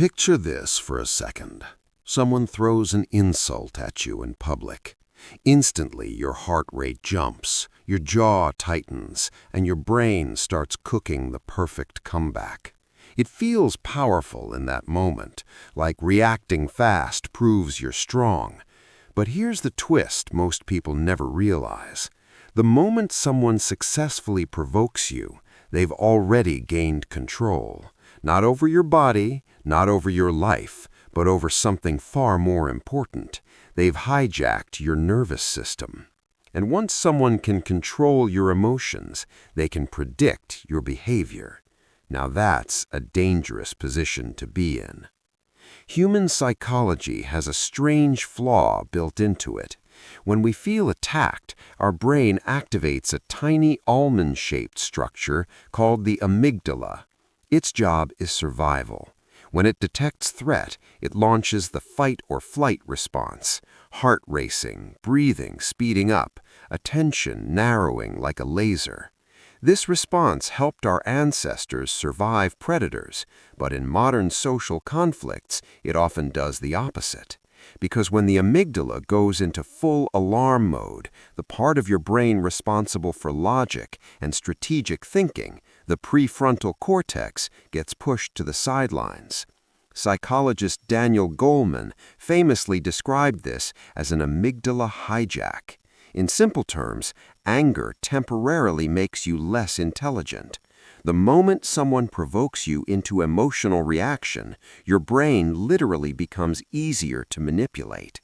Picture this for a second. Someone throws an insult at you in public. Instantly, your heart rate jumps, your jaw tightens, and your brain starts cooking the perfect comeback. It feels powerful in that moment, like reacting fast proves you're strong. But here's the twist most people never realize. The moment someone successfully provokes you, they've already gained control. Not over your body, not over your life, but over something far more important. They've hijacked your nervous system. And once someone can control your emotions, they can predict your behavior. Now that's a dangerous position to be in. Human psychology has a strange flaw built into it. When we feel attacked, our brain activates a tiny almond-shaped structure called the amygdala. Its job is survival. When it detects threat, it launches the fight or flight response, heart racing, breathing speeding up, attention narrowing like a laser. This response helped our ancestors survive predators, but in modern social conflicts, it often does the opposite. Because when the amygdala goes into full alarm mode, the part of your brain responsible for logic and strategic thinking, the prefrontal cortex, gets pushed to the sidelines. Psychologist Daniel Goleman famously described this as an amygdala hijack. In simple terms, anger temporarily makes you less intelligent. The moment someone provokes you into emotional reaction, your brain literally becomes easier to manipulate.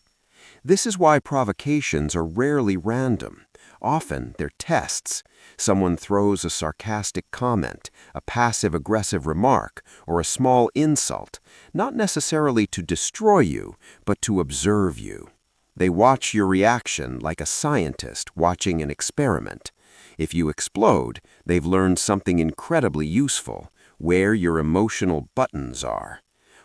This is why provocations are rarely random. Often, they're tests. Someone throws a sarcastic comment, a passive-aggressive remark, or a small insult, not necessarily to destroy you, but to observe you. They watch your reaction like a scientist watching an experiment. If you explode, they've learned something incredibly useful, where your emotional buttons are.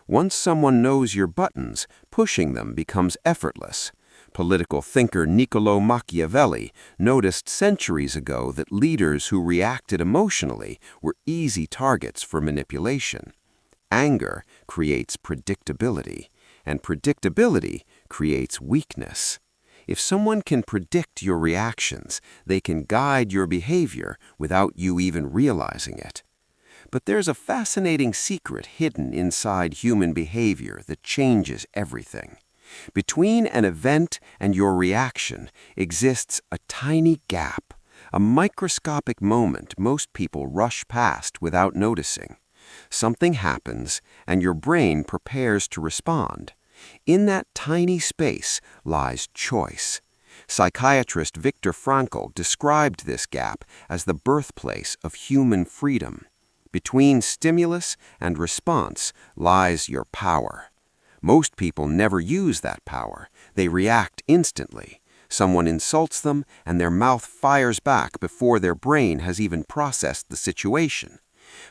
Once someone knows your buttons, pushing them becomes effortless. Political thinker Niccolò Machiavelli noticed centuries ago that leaders who reacted emotionally were easy targets for manipulation. Anger creates predictability, and predictability creates weakness. If someone can predict your reactions, they can guide your behavior without you even realizing it. But there's a fascinating secret hidden inside human behavior that changes everything. Between an event and your reaction exists a tiny gap, a microscopic moment most people rush past without noticing. Something happens, and your brain prepares to respond. In that tiny space lies choice. Psychiatrist Viktor Frankl described this gap as the birthplace of human freedom. Between stimulus and response lies your power. Most people never use that power. They react instantly. Someone insults them, and their mouth fires back before their brain has even processed the situation.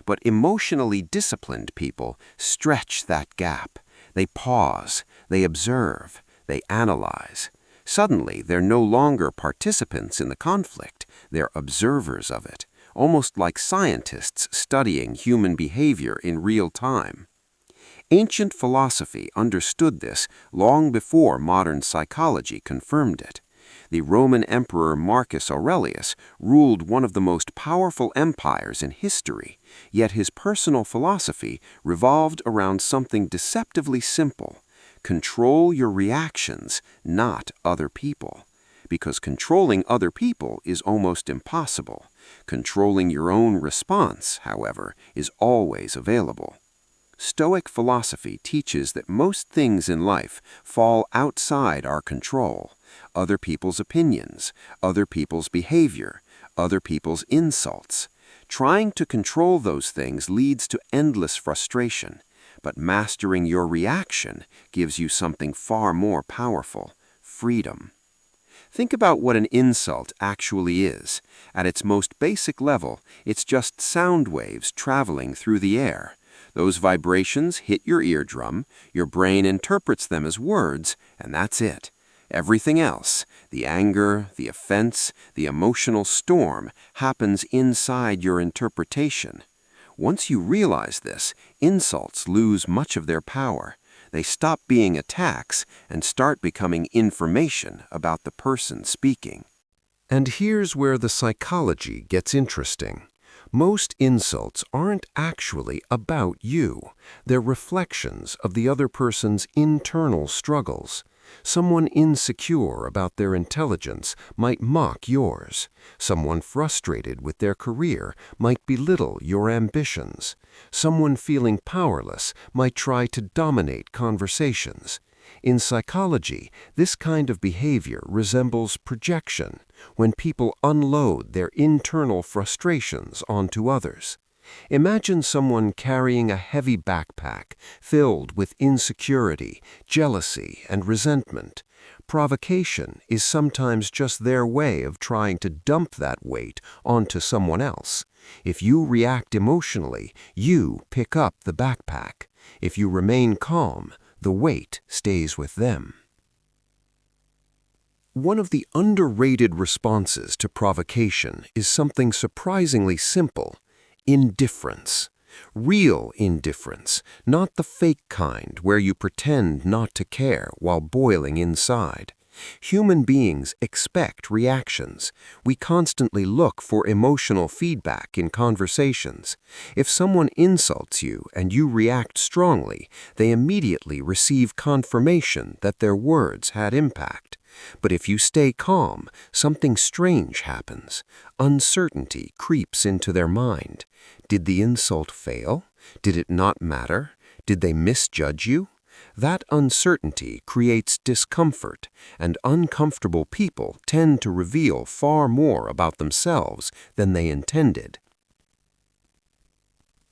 But emotionally disciplined people stretch that gap. They pause, they observe, they analyze. Suddenly, they're no longer participants in the conflict, they're observers of it, almost like scientists studying human behavior in real time. Ancient philosophy understood this long before modern psychology confirmed it. The Roman Emperor Marcus Aurelius ruled one of the most powerful empires in history, yet his personal philosophy revolved around something deceptively simple: control your reactions, not other people. Because controlling other people is almost impossible. Controlling your own response, however, is always available. Stoic philosophy teaches that most things in life fall outside our control. Other people's opinions, other people's behavior, other people's insults. Trying to control those things leads to endless frustration, but mastering your reaction gives you something far more powerful: freedom. Think about what an insult actually is. At its most basic level, it's just sound waves traveling through the air. Those vibrations hit your eardrum, your brain interprets them as words, and that's it. Everything else, the anger, the offense, the emotional storm, happens inside your interpretation. Once you realize this, insults lose much of their power. They stop being attacks and start becoming information about the person speaking. And here's where the psychology gets interesting. Most insults aren't actually about you. They're reflections of the other person's internal struggles. Someone insecure about their intelligence might mock yours. Someone frustrated with their career might belittle your ambitions. Someone feeling powerless might try to dominate conversations. In psychology, this kind of behavior resembles projection, when people unload their internal frustrations onto others. Imagine someone carrying a heavy backpack filled with insecurity, jealousy, and resentment. Provocation is sometimes just their way of trying to dump that weight onto someone else. If you react emotionally, you pick up the backpack. If you remain calm, the weight stays with them. One of the underrated responses to provocation is something surprisingly simple: indifference. Real indifference, not the fake kind where you pretend not to care while boiling inside. Human beings expect reactions. We constantly look for emotional feedback in conversations. If someone insults you and you react strongly, they immediately receive confirmation that their words had impact. But if you stay calm, something strange happens. Uncertainty creeps into their mind. Did the insult fail? Did it not matter? Did they misjudge you? That uncertainty creates discomfort, and uncomfortable people tend to reveal far more about themselves than they intended.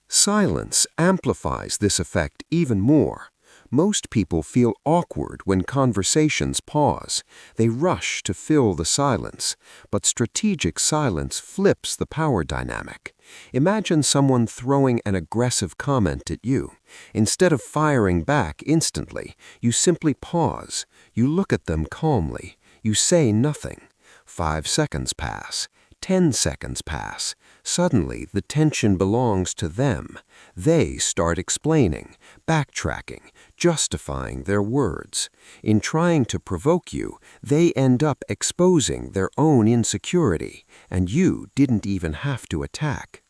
Silence amplifies this effect even more. Most people feel awkward when conversations pause. They rush to fill the silence, but strategic silence flips the power dynamic. Imagine someone throwing an aggressive comment at you. Instead of firing back instantly, you simply pause. You look at them calmly. You say nothing. 5 seconds pass. 10 seconds pass. Suddenly, the tension belongs to them. They start explaining, backtracking, justifying their words. In trying to provoke you, they end up exposing their own insecurity, and you didn't even have to attack.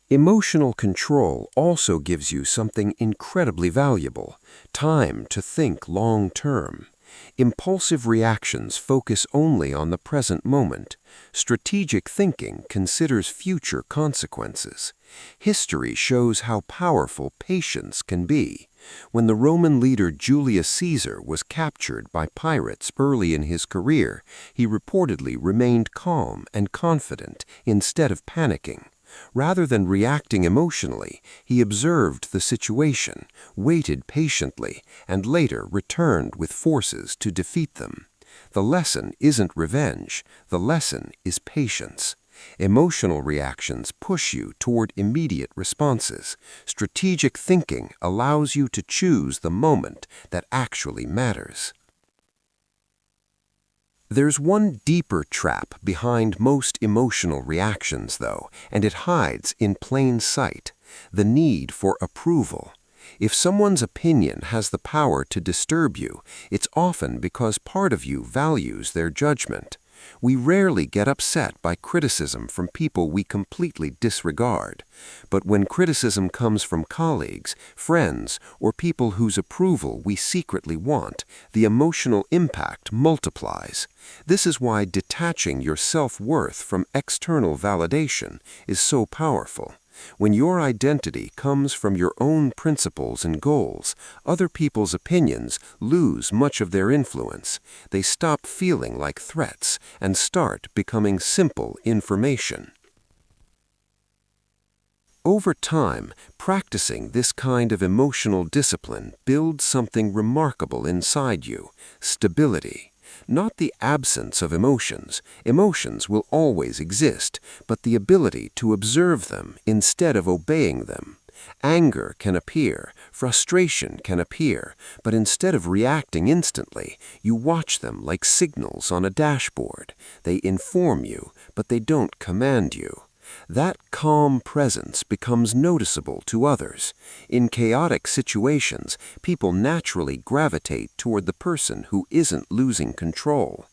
Emotional control also gives you something incredibly valuable: time to think long-term. Impulsive reactions focus only on the present moment. Strategic thinking considers future consequences. History shows how powerful patience can be. When the Roman leader Julius Caesar was captured by pirates early in his career, he reportedly remained calm and confident instead of panicking. Rather than reacting emotionally, he observed the situation, waited patiently, and later returned with forces to defeat them. The lesson isn't revenge. The lesson is patience. Emotional reactions push you toward immediate responses. Strategic thinking allows you to choose the moment that actually matters. There's one deeper trap behind most emotional reactions, though, and it hides in plain sight: the need for approval. If someone's opinion has the power to disturb you, it's often because part of you values their judgment. We rarely get upset by criticism from people we completely disregard. But when criticism comes from colleagues, friends, or people whose approval we secretly want, the emotional impact multiplies. This is why detaching your self-worth from external validation is so powerful. When your identity comes from your own principles and goals, other people's opinions lose much of their influence. They stop feeling like threats and start becoming simple information. Over time, practicing this kind of emotional discipline builds something remarkable inside you: stability. Not the absence of emotions. Emotions will always exist, but the ability to observe them instead of obeying them. Anger can appear, frustration can appear, but instead of reacting instantly, you watch them like signals on a dashboard. They inform you, but they don't command you. That calm presence becomes noticeable to others. In chaotic situations, people naturally gravitate toward the person who isn't losing control.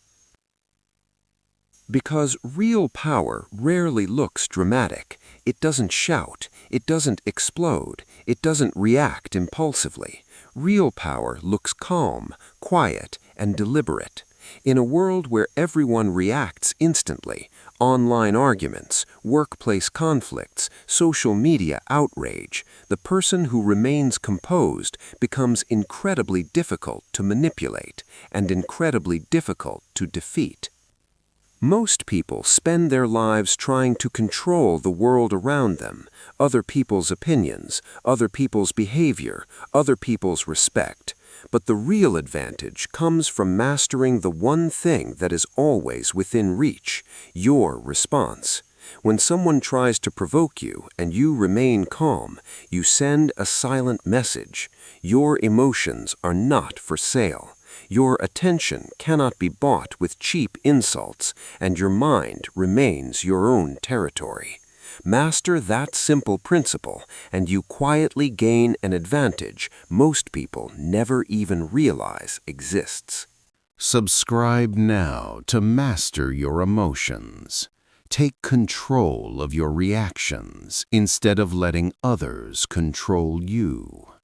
Because real power rarely looks dramatic. It doesn't shout, it doesn't explode, it doesn't react impulsively. Real power looks calm, quiet, and deliberate. In a world where everyone reacts instantly, online arguments, workplace conflicts, social media outrage, the person who remains composed becomes incredibly difficult to manipulate and incredibly difficult to defeat. Most people spend their lives trying to control the world around them, other people's opinions, other people's behavior, other people's respect. But the real advantage comes from mastering the one thing that is always within reach, your response. When someone tries to provoke you and you remain calm, you send a silent message. Your emotions are not for sale. Your attention cannot be bought with cheap insults, and your mind remains your own territory. Master that simple principle, and you quietly gain an advantage most people never even realize exists. Subscribe now to master your emotions. Take control of your reactions instead of letting others control you.